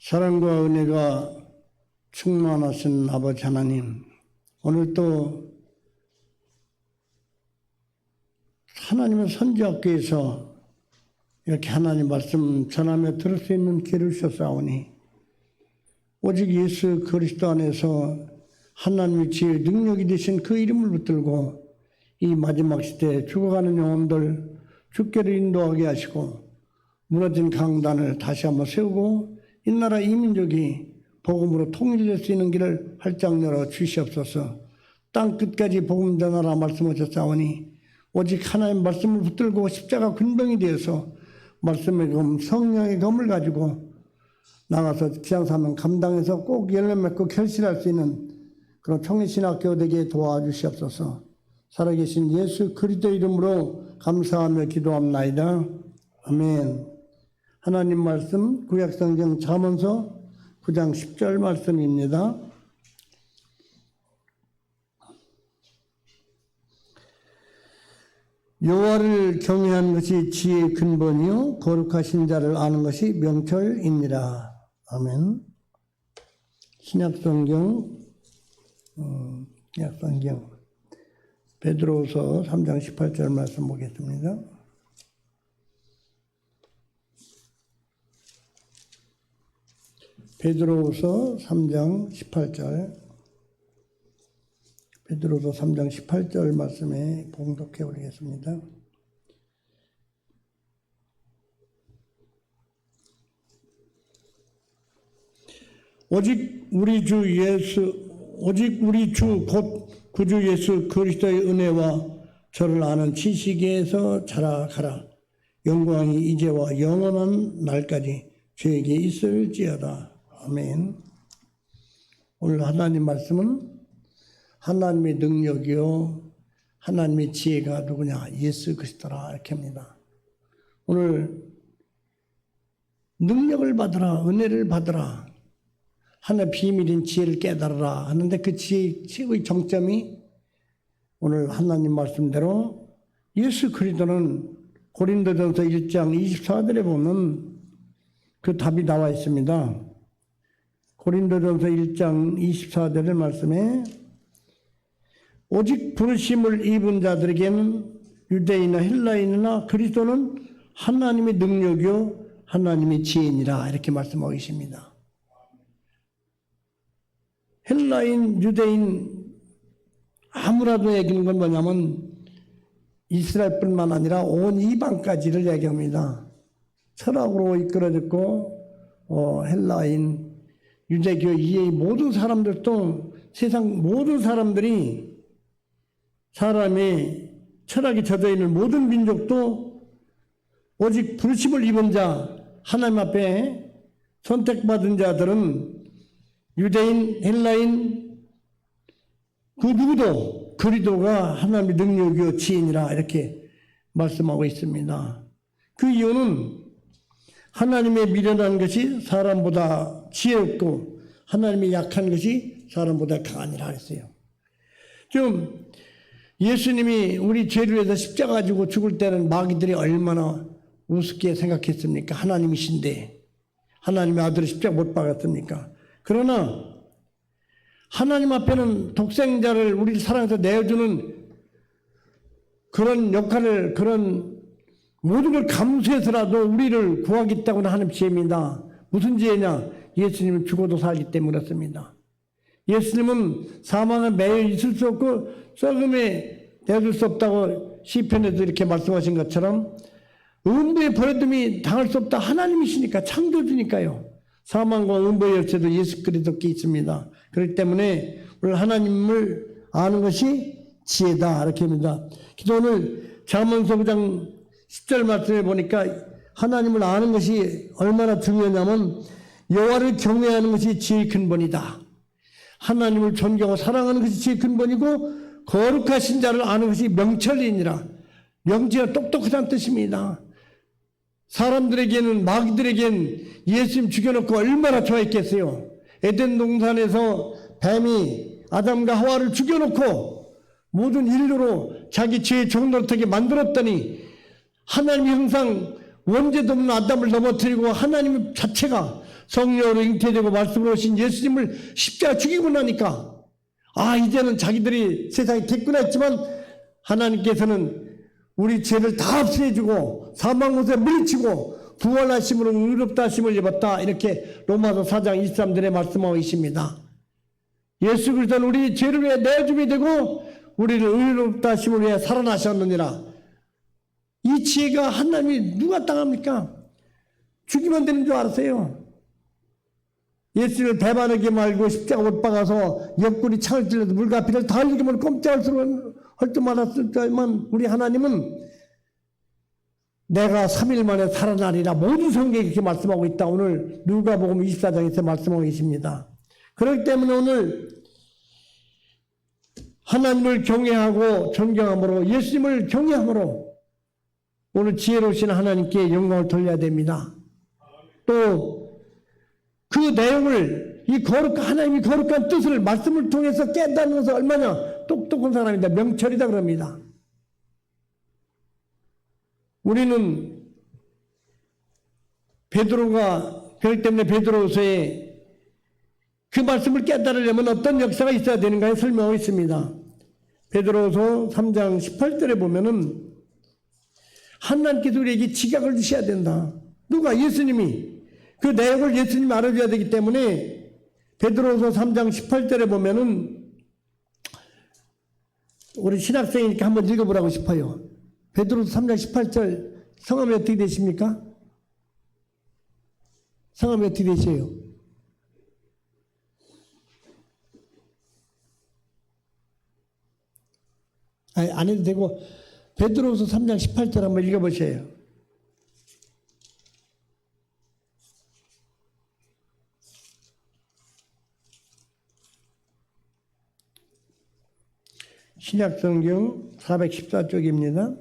사랑과 은혜가 충만하신 아버지 하나님, 오늘도 하나님의 선지학교에서 이렇게 하나님 말씀 전하며 들을 수 있는 기회를 주셨사오니 오직 예수 그리스도 안에서 하나님의 지혜의 능력이 되신 그 이름을 붙들고 이 마지막 시대에 죽어가는 영혼들 주께로 인도하게 하시고 무너진 강단을 다시 한번 세우고 이 나라 이 민족이 복음으로 통일될 수 있는 길을 활짝 열어 주시옵소서. 땅 끝까지 복음 전하라 말씀하셨사오니 오직 하나님 말씀을 붙들고 십자가 군병이 되어서 말씀의 검, 성령의 검을 가지고 나가서 지향사명 감당해서 꼭 열매 맺고 결실할 수 있는 그런 청리신학교 되게 도와주시옵소서. 살아계신 예수 그리스도 이름으로 감사하며 기도합나이다. 아멘. 하나님 말씀 구약성경 잠언서 9장 10절 말씀입니다. 여호와를 경외하는 것이 지혜의 근본이요 거룩하신 자를 아는 것이 명철이니라. 아멘. 신약성경 베드로후서 3장 18절 말씀 보겠습니다. 베드로후서 3장 18절 베드로후서 3장 18절 말씀에 봉독해 오리겠습니다. 오직 우리 주 곧 구주 예수 그리스도의 은혜와 저를 아는 지식에서 자라가라. 영광이 이제와 영원한 날까지 저에게 있을지어다. 아멘. 오늘 하나님 말씀은 하나님의 능력이요 하나님의 지혜가 누구냐? 예수 그리스도라 이렇게 합니다. 오늘 능력을 받으라, 은혜를 받으라, 하나의 비밀인 지혜를 깨달으라 하는데 그 지혜의 최고의 정점이 오늘 하나님 말씀대로 예수 그리스도는 고린도전서 1장 24절에 보면 그 답이 나와 있습니다. 고린도전서 1장 24절의 말씀에 오직 부르심을 입은 자들에게는 유대인이나 헬라인이나 그리스도는 하나님의 능력이요 하나님의 지혜니라 이렇게 말씀하고 계십니다. 헬라인, 유대인 아무라도 얘기하는 건 뭐냐면 이스라엘뿐만 아니라 온 이방까지를 얘기합니다. 철학으로 이끌어졌고 헬라인, 유대교 이의 모든 사람들도 세상 모든 사람들이 사람의 철학이 젖어 있는 모든 민족도 오직 부르심을 입은 자 하나님 앞에 선택받은 자들은 유대인, 헬라인 그 누구도 그리스도가 하나님의 능력이요 지혜니라 이렇게 말씀하고 있습니다. 그 이유는 하나님의 미련한 것이 사람보다 지혜롭고 하나님의 약한 것이 사람보다 강하니라 했어요. 좀 예수님이 우리 죄를 위해서 십자가 가지고 죽을 때는 마귀들이 얼마나 우습게 생각했습니까? 하나님이신데 하나님의 아들을 십자가 못 박았습니까? 그러나 하나님 앞에는 독생자를 우리를 사랑해서 내어주는 그런 역할을 그런 모든 걸 감수해서라도 우리를 구하겠다고는 하는 지혜입니다. 무슨 지혜냐? 예수님은 죽어도 살기 때문에 그렇습니다. 예수님은 사망에 매여 있을 수 없고 썩음에 내줄 수 없다고 시편에도 이렇게 말씀하신 것처럼 음부의 버려둠이 당할 수 없다. 하나님이시니까 창조주니까요. 사망과 음부의 열쇠도 예수 그리스도께 있습니다. 그렇기 때문에 오늘 하나님을 아는 것이 지혜다 이렇게 합니다. 그래서 오늘 잠언서 9장 10절 말씀에 보니까 하나님을 아는 것이 얼마나 중요하냐면 여호와를 경외하는 것이 지혜의 근본이다. 하나님을 존경하고 사랑하는 것이 지혜의 근본이고 거룩하신 자를 아는 것이 명철이니라. 명제가 똑똑하다는 뜻입니다. 사람들에게는 마귀들에게는 예수님 죽여놓고 얼마나 좋아했겠어요. 에덴 동산에서 뱀이 아담과 하와를 죽여놓고 모든 인류로 자기 죄의 종노릇하게 만들었더니 하나님이 항상 원죄도 없는 아담을 넘어뜨리고 하나님 자체가 성령으로 잉태되고 말씀으로 오신 예수님을 십자가 죽이고 나니까 이제는 자기들이 세상에 됐구나 했지만 하나님께서는 우리 죄를 다 없애주고 사망곳에 물리치고 부활하심으로 의롭다 하심을 입었다. 이렇게 로마서 4장 23절에 말씀하고 있습니다. 예수 그리스도는 우리 죄를 위해 내줌이 되고 우리를 의롭다 하심을 위해 살아나셨느니라. 이 지혜가 하나님이 누가 땅합니까? 죽이면 되는 줄 알았어요. 예수를 배반하게 말고 십자가 못 박아서 옆구리 창을 찔러서 물과 피를 다 흘리게 말고 꼼짝할 수 헐도 말았을 때만 우리 하나님은 내가 3일 만에 살아나리라 모든 성경이 그렇게 말씀하고 있다. 오늘 누가복음 24장에서 말씀하고 계십니다. 그렇기 때문에 오늘 하나님을 경외하고 존경함으로 예수님을 경외함으로 오늘 지혜로우신 하나님께 영광을 돌려야 됩니다. 또 그 내용을 이 하나님이 거룩한 뜻을 말씀을 통해서 깨닫는 것은 얼마나 똑똑한 사람이다. 명철이다 그럽니다. 우리는 그렇기 때문에 베드로서에 그 말씀을 깨달으려면 어떤 역사가 있어야 되는가에 설명하고 있습니다. 베드로서 3장 18절에 보면은 하나님께서 우리에게 지각을 주셔야 된다. 누가? 예수님이. 그 내용을 예수님이 알아줘야 되기 때문에 베드로서 3장 18절에 보면은 우리 신학생이니까 한번 읽어보라고 싶어요. 베드로서 3장 18절 성함이 어떻게 되십니까? 성함이 어떻게 되세요? 안 해도 되고 베드로서 3장 18절 한번 읽어보세요. 신약성경 414쪽입니다.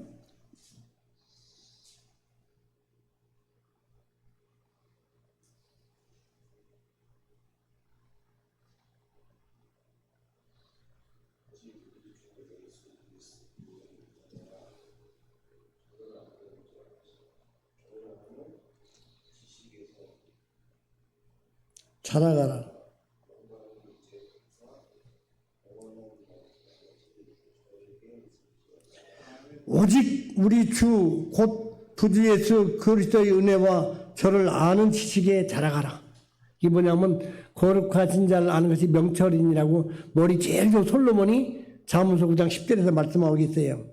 자라가라. 오직 우리 주 곧 구주 예수 그리스도의 은혜와 저를 아는 지식에 자라가라. 이게 뭐냐면 거룩하신 자를 아는 것이 명철이니라고 머리 제일 좋은 솔로몬이 잠언서 9장 10절에서 말씀하고 있어요.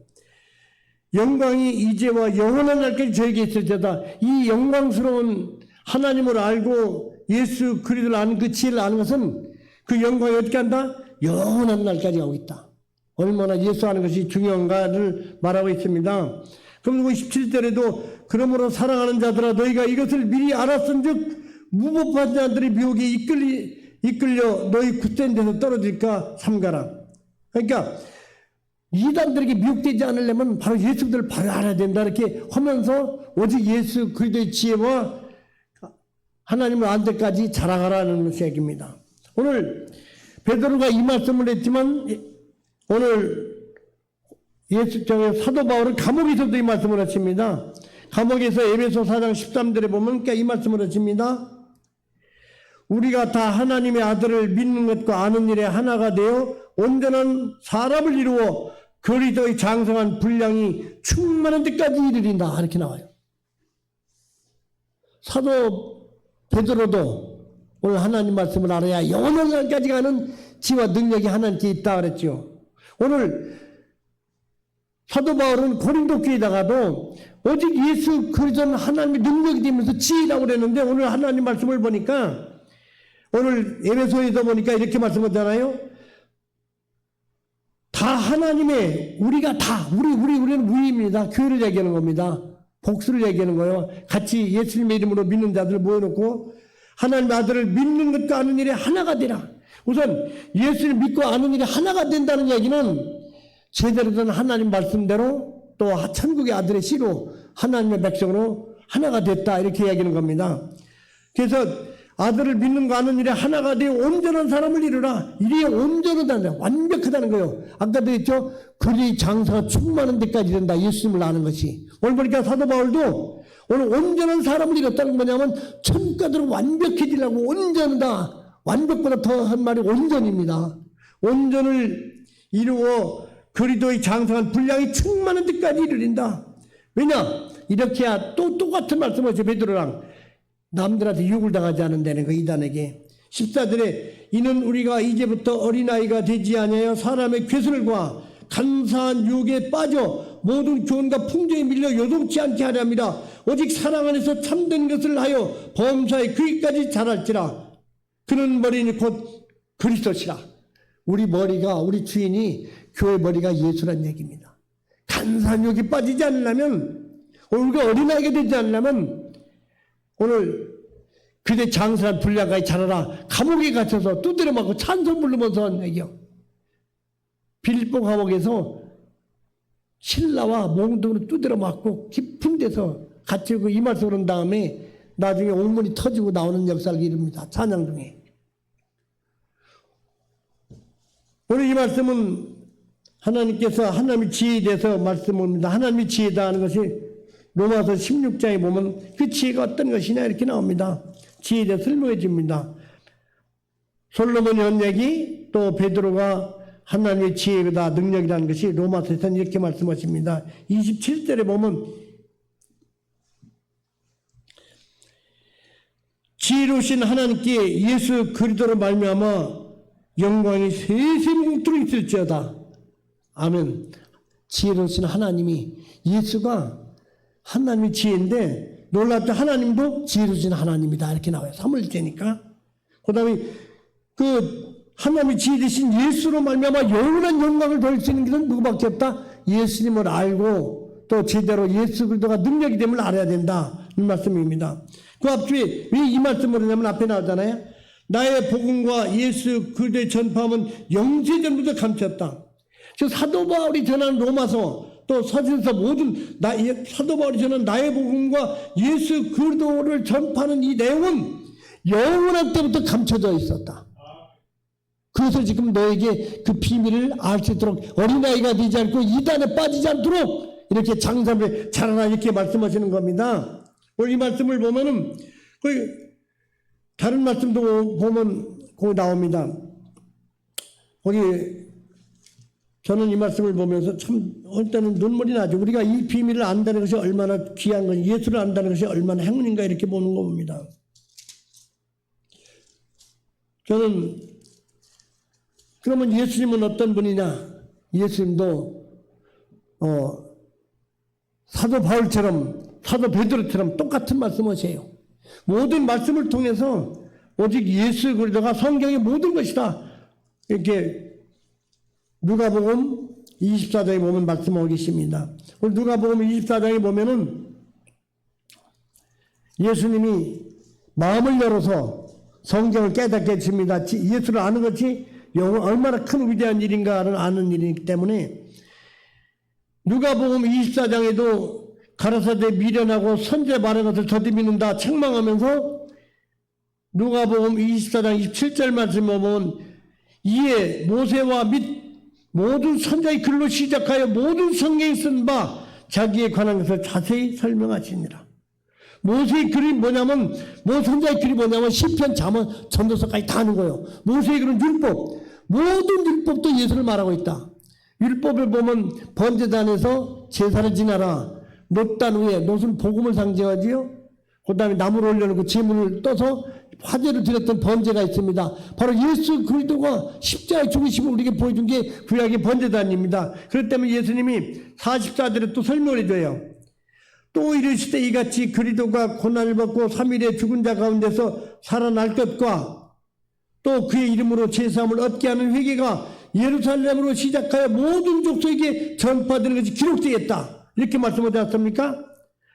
영광이 이제와 영원한 날까지 저에게 있을지어다. 이 영광스러운 하나님을 알고 예수 그리스도를 아는 그 지혜를 아는 것은 그 영광이 어떻게 한다? 영원한 날까지 가고 있다. 얼마나 예수 아는 것이 중요한가를 말하고 있습니다. 그리고 17절에도 그러므로 사랑하는 자들아 너희가 이것을 미리 알았은즉 무법한 자들의 미혹에 이끌려 너희 굳센 데서 떨어질까 삼가라. 그러니까 이단들에게 미혹되지 않으려면 바로 예수들을 바로 알아야 된다 이렇게 하면서 오직 예수 그리스도의 지혜와 하나님을 안 데까지 자라가라는 얘기입니다. 오늘 베드로가 이 말씀을 했지만 오늘 사도 바울은 감옥에서도 이 말씀을 하십니다. 감옥에서 에베소 4장 13절에 보면 이 말씀을 하십니다. 우리가 다 하나님의 아들을 믿는 것과 아는 일에 하나가 되어 온전한 사람을 이루어 그리스도의 장성한 분량이 충만한 데까지 이르린다 이렇게 나와요. 사도 베드로도 오늘 하나님 말씀을 알아야 영원한 날까지 가는 지혜와 능력이 하나님께 있다 그랬죠. 오늘 사도 바울은 고린도 교회에다가도 오직 예수 그리스도는 하나님의 능력이 되면서 지혜라고 그랬는데 오늘 하나님 말씀을 보니까 오늘 에베소에서 보니까 이렇게 말씀하잖아요. 다 하나님의 우리가 다 우리는 우리입니다. 교회를 얘기하는 겁니다. 복수를 얘기하는 거예요. 같이 예수님의 이름으로 믿는 자들을 모여놓고 하나님의 아들을 믿는 것과 아는 일에 하나가 되라. 우선 예수를 믿고 아는 일이 하나가 된다는 얘기는 제대로 된 하나님 말씀대로 또 천국의 아들의 씨로 하나님의 백성으로 하나가 됐다 이렇게 이야기하는 겁니다. 그래서 아들을 믿는 거 아는 일에 하나가 되어 온전한 사람을 이루라. 이게 온전하다는 완벽하다는 거예요. 아까도 했죠. 그리 장사가 충만한 데까지 된다. 예수님을 아는 것이. 오늘 보니까 사도 바울도 오늘 온전한 사람을 이뤘다는 건 뭐냐면 천가대로 완벽해지려고 온전하다. 완벽보다 더 한 말이 온전입니다. 온전을 이루어 그리스도의 장성한 분량이 충만한 데까지 이르린다. 왜냐? 이렇게 해야 또 똑같은 말씀을 제 베드로랑 남들한테 욕을 당하지 않는다는 거 이단에게. 14절에 이는 우리가 이제부터 어린아이가 되지 아니하여 사람의 궤슬과 간사한 유혹에 빠져 모든 교훈과 풍조에 밀려 요동치 않게 하려 합니다. 오직 사랑 안에서 참된 것을 하여 범사에 그기까지 자랄지라. 그는 머리니 곧 그리스도시라. 우리 머리가, 우리 주인이 교회 머리가 예수란 얘기입니다. 간사한 유혹에 빠지지 않으려면, 우리가 어린아이가 되지 않으려면 오늘 그대 장사한 분량까지 자라라. 감옥에 갇혀서 두드려 맞고 찬송 부르면서 얘기요. 빌립보 감옥에서 신라와 몽둥이로 두드려 맞고 깊은 데서 갇히고 이 말씀 그런 다음에 나중에 옥문이 터지고 나오는 역사를 이룹니다. 찬양 중에. 오늘 이 말씀은 하나님께서 하나님의 지혜에 대해서 말씀합니다. 하나님의 지혜다 하는 것이 로마서 16장에 보면 그 지혜가 어떤 것이냐 이렇게 나옵니다. 지혜에 대해 설명해 줍니다. 솔로몬이 한 얘기, 또 베드로가 하나님의 지혜다, 능력이라는 것이 로마서에서는 이렇게 말씀하십니다. 27절에 보면 지혜로우신 하나님께 예수 그리스도로 말미암아 영광이 세세뭉토로 있을지어다. 아멘. 지혜로우신 하나님이, 예수가 하나님의 지혜인데 놀랍다. 하나님도 지혜로우신 하나님이다 이렇게 나와요. 3월째니까. 그 다음에 그 하나님의 지혜 되신 예수로 말미암아 영원한 영광을 돌릴 수 있는 것은 누구밖에 없다. 예수님을 알고 또 제대로 예수 그리스도가 능력이 됨을 알아야 된다. 이 말씀입니다. 그 앞뒤에 왜 이 말씀을 하냐면 앞에 나오잖아요. 나의 복음과 예수 그리스도의 전파함은 영세전부터 감췄다. 저 사도 바울이 전하는 로마서 또 서신서 모든 사도 바울이 전하는 나의 복음과 예수 그리스도를 전파하는 이 내용은 영원한 때부터 감춰져 있었다. 그것을 지금 너에게 그 비밀을 알 수 있도록 어린아이가 되지 않고 이단에 빠지지 않도록 이렇게 장사를 잘하라 이렇게 말씀하시는 겁니다. 오늘 이 말씀을 보면은 다른 말씀도 보면 거기 나옵니다. 거기 저는 이 말씀을 보면서 참 어떨 때는 눈물이 나죠. 우리가 이 비밀을 안다는 것이 얼마나 귀한 것이, 예수를 안다는 것이 얼마나 행운인가 이렇게 보는 겁니다. 저는 그러면 예수님은 어떤 분이냐? 예수님도 사도 바울처럼 사도 베드로처럼 똑같은 말씀하세요. 모든 말씀을 통해서 오직 예수 그리스도가 성경의 모든 것이다. 이렇게 누가복음 24장에 보면 말씀하고 계십니다. 오늘 누가복음 24장에 보면은 예수님이 마음을 열어서 성경을 깨닫게 해줍니다. 예수를 아는 것이 얼마나 큰 위대한 일인가를 아는 일이기 때문에 누가복음 24장에도 가라사대 미련하고 선제 말한 것을 더듬이는다 책망하면서 누가복음 24장 27절 말씀을 보면 이에 모세와 및 모든 선자의 글로 시작하여 모든 성경에 쓴 바 자기에 관한 것을 자세히 설명하시니라. 모세의 글이 뭐냐면 선자의 글이 뭐냐면 시편, 잠언, 전도서까지 다 하는 거예요. 모세의 글은 율법, 모든 율법도 예수를 말하고 있다. 율법을 보면 번제단에서 제사를 지내라. 놋단 위에, 놋은 복음을 상징하지요. 그 다음에 나무를 올려놓고 제물을 떠서 화제를 드렸던 번제가 있습니다. 바로 예수 그리스도가 십자가의 죽으심을 우리에게 보여준 게 구약의 번제단입니다. 그렇기 때문에 예수님이 44절에 또 설명을 해줘요. 또 이르시되 이같이 그리스도가 고난을 받고 3일에 죽은 자 가운데서 살아날 것과 또 그의 이름으로 제사함을 얻게 하는 회개가 예루살렘으로 시작하여 모든 족속에게 전파되는 것이 기록되었다. 이렇게 말씀하지 않습니까?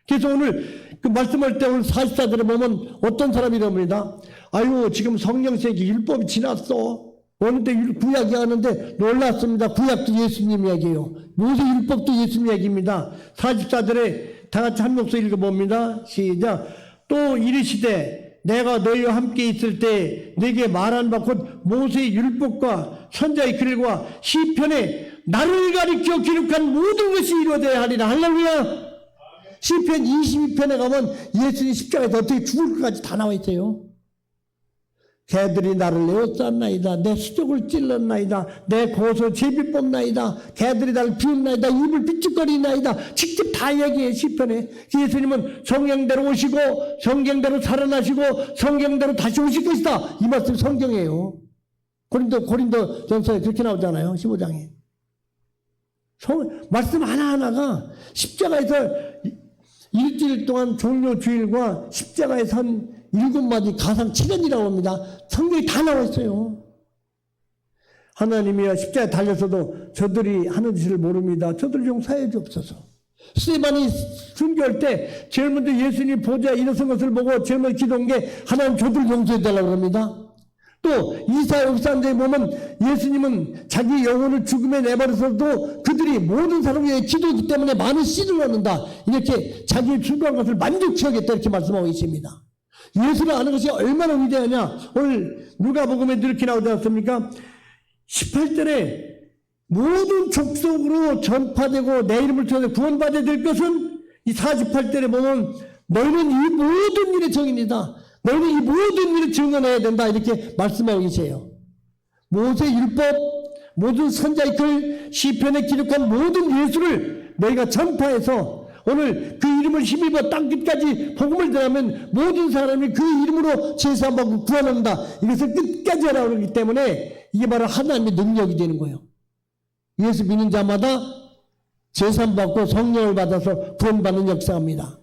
그래서 오늘 그 말씀할 때 오늘 44절에 보면 어떤 사람이 이럽니다. 아유 지금 성령세기 율법이 지났어. 오는데 구약이 하는데 놀랐습니다. 구약도 예수님 이야기예요. 모세 율법도 예수님 이야기입니다. 44절에 다 같이 한 목소리 읽어봅니다. 시작. 또 이르시되 내가 너희와 함께 있을 때 내게 말한 바 곧 모세의 율법과 선자의 글과 시편에 나를 가리켜 기록한 모든 것이 이루어져야 하리라. 할렐루야. 시편 22편에 가면 예수님 십자가에서 어떻게 죽을 것까지 다 나와 있어요. 개들이 나를 에워쌌나이다. 내 수족을 찔렀나이다. 내 고소 제비 뽑나이다. 개들이 나를 비웃나이다. 입을 삐죽거리나이다. 직접 다 얘기해 시편에. 예수님은 성경대로 오시고 성경대로 살아나시고 성경대로 다시 오실 것이다. 이 말씀 성경이에요. 고린도 전서에 그렇게 나오잖아요. 15장에. 말씀 하나하나가 십자가에서 일주일 동안 종료 주일과 십자가에 선 7마디 가상 7년이라고 합니다. 성경이 다 나와 있어요. 하나님이여 십자가에 달려서도 저들이 하는 짓을 모릅니다. 저들 용서해 주옵소서. 스테반이 순교할 때 제일 먼저 예수님 보좌에 일어선 것을 보고 제일 먼저 기도한 게 하나님 저들 용서해 달라고 합니다. 또 이사야 64장에 보면 예수님은 자기 영혼을 죽음에 내버려서도 그들이 모든 사람을 위해 기도하기 때문에 많은 씨를 얻는다. 이렇게 자기 출구한 것을 만족치 하겠다 이렇게 말씀하고 있습니다. 예수를 아는 것이 얼마나 위대하냐. 오늘 누가복음에 이렇게 나오지 않습니까? 18절에 모든 족속으로 전파되고 내 이름을 통해서 구원받아야 될 것은 이 48절에 보면 너희는 이 모든 일의 정인이다. 너희는 이 모든 일을 증언해야 된다. 이렇게 말씀하고 계세요. 모세 율법, 모든 선자의 글, 시편에 기록한 모든 예수를 너희가 전파해서 오늘 그 이름을 힘입어 땅끝까지 복음을 전하면 모든 사람이 그 이름으로 제사받고 구원한다. 이것을 끝까지 하라고 그러기 때문에 이게 바로 하나님의 능력이 되는 거예요. 예수 믿는 자마다 제사받고 성령을 받아서 구원받는 역사입니다.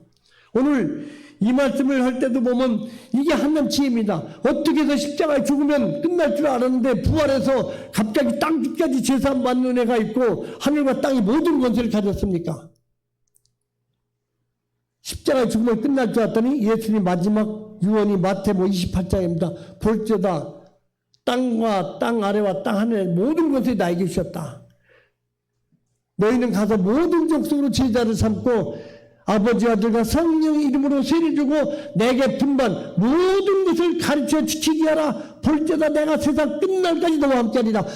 오늘 이 말씀을 할 때도 보면 이게 하나님 지혜입니다. 어떻게 해서 십자가에 죽으면 끝날 줄 알았는데 부활해서 갑자기 땅끝까지 제사받는 애가 있고 하늘과 땅이 모든 권세를 가졌습니까? 십자가에 죽으면 끝날 줄 알았더니 예수님 마지막 유언이 마태복음 28장입니다. 볼지어다 땅과 땅 아래와 땅 하늘의 모든 것을 나에게 주셨다. 너희는 가서 모든 족속으로 제자를 삼고 아버지와 아들과 성령의 이름으로 세례 주고 내게 분반 모든 것을 가르쳐 지키게 하라. 볼지어다 내가 세상 끝날까지 너와 함께하리라.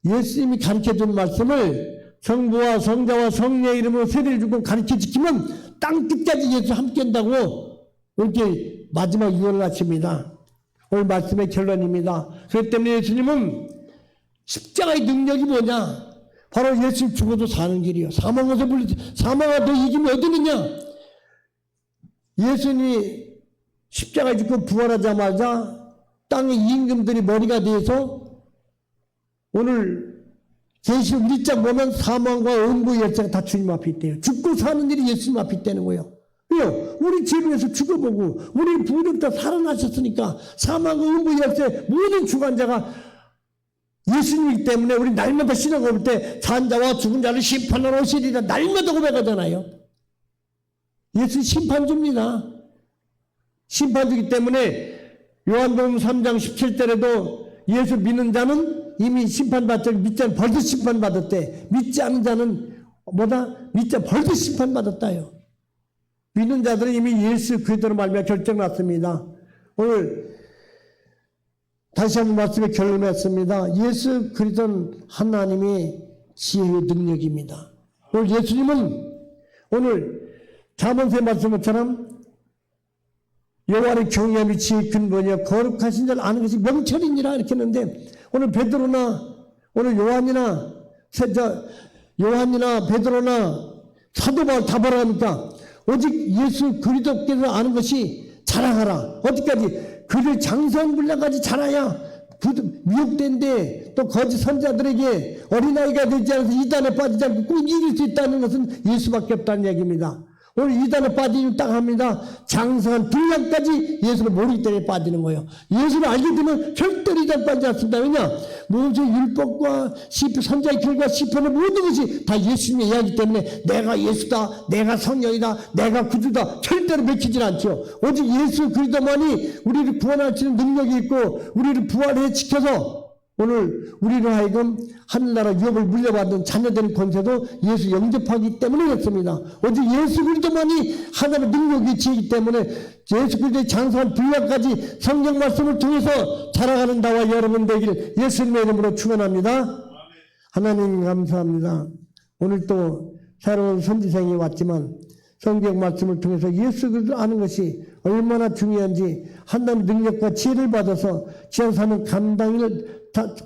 예수님이 가르쳐준 말씀을 성부와 성자와 성령의 이름으로 세례를 주고 가르쳐 지키면 땅끝까지 예수 함께한다고 이렇게 마지막 유언을 하십니다. 오늘 말씀의 결론입니다. 그렇기 때문에 예수님은 십자가의 능력이 뭐냐? 바로 예수 죽어도 사는 길이요. 사망에서 사망아 너 이기면 어디 있느냐? 예수님이 십자가에 죽고 부활하자마자 땅의 임금들이 머리가 돼서 오늘 계시록 1장 보면 사망과 음부 열차가 다 주님 앞에 있대요. 죽고 사는 일이 예수님 앞에 있다는 거예요. 왜요? 우리 죄를 위해서 죽어보고 우리 부모님부터 살아나셨으니까 사망과 음부 열차의 모든 주관자가 예수님이기 때문에 우리 날마다 신앙을 볼 때 산자와 죽은 자를 심판하러 오시리라 날마다 고백하잖아요. 예수 심판주입니다. 심판주기 때문에 요한복음 3장 17절에도 예수 믿는 자는 이미 심판받았죠. 믿지 않은 벌써 심판받았대. 믿지 않은 자는 믿지 않은 벌써 심판받았다요. 믿는 자들은 이미 예수 그리스도로 말미암아 결정났습니다. 오늘 다시 한번 말씀에 결론했습니다. 예수 그리스도는 하나님의 지혜의 능력입니다. 오늘 예수님은 오늘 잠언서의 말씀처럼 여호와의 경외함이 지혜의 근본이여 거룩하신 자를 아는 것이 명철이니라 이렇게 했는데 오늘 베드로나 오늘 요한이나 베드로나 사도 바울 다 뭐라 합니까? 오직 예수 그리스도께서 아는 것이 자랑하라. 어디까지? 그를 장성분량까지 자라야 미혹된데 또 거짓 선자들에게 어린아이가 되지 않아서 이단에 빠지지 않고 꼭 이길 수 있다는 것은 예수밖에 없다는 얘기입니다. 오늘 이단에 빠지면 딱 합니다. 장성한 분량까지 예수를 모르기 때문에 빠지는 거예요. 예수를 알게 되면 절대로 이단 빠지지 않습니다. 왜냐? 모세 율법과 선자의 글과 시편의 모든 것이 다 예수님의 이야기 때문에 내가 예수다, 내가 성령이다, 내가 구주다 절대로 맥히질 않죠. 오직 예수 그리스도만이 우리를 구원할 수 있는 능력이 있고 우리를 부활해 지켜서 오늘 우리로 하여금 하늘나라 유업을 물려받은 자녀되는 권세도 예수 영접하기 때문에 그렇습니다. 오직 예수 그리스도만이 하나님의 능력이 지기 때문에 예수 그리스도의 장성한 분량까지 성경 말씀을 통해서 자라가는 나와 여러분 되길 예수님의 이름으로 축원합니다. 하나님 감사합니다. 오늘 또 새로운 선지생이 왔지만 성경 말씀을 통해서 예수 그리스도를 아는 것이 얼마나 중요한지 하나님의 능력과 지혜를 받아서 지한 삶을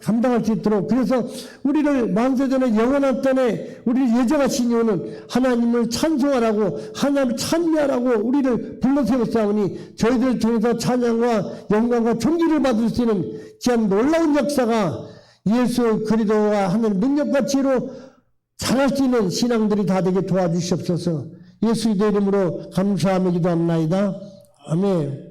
감당할 수 있도록, 그래서 우리를 만세전에 영원한 땅에 우리를 예정하신 이유는 하나님을 찬송하라고, 하나님을 찬미하라고 우리를 불러세웠사오니 저희들을 통해서 찬양과 영광과 존귀를 받을 수 있는 귀한 놀라운 역사가 예수 그리스도와 하는 능력과 지혜로 잘할 수 있는 신앙들이 다 되게 도와주시옵소서. 예수 그리스도 이름으로 감사하며 기도합나이다. 아멘.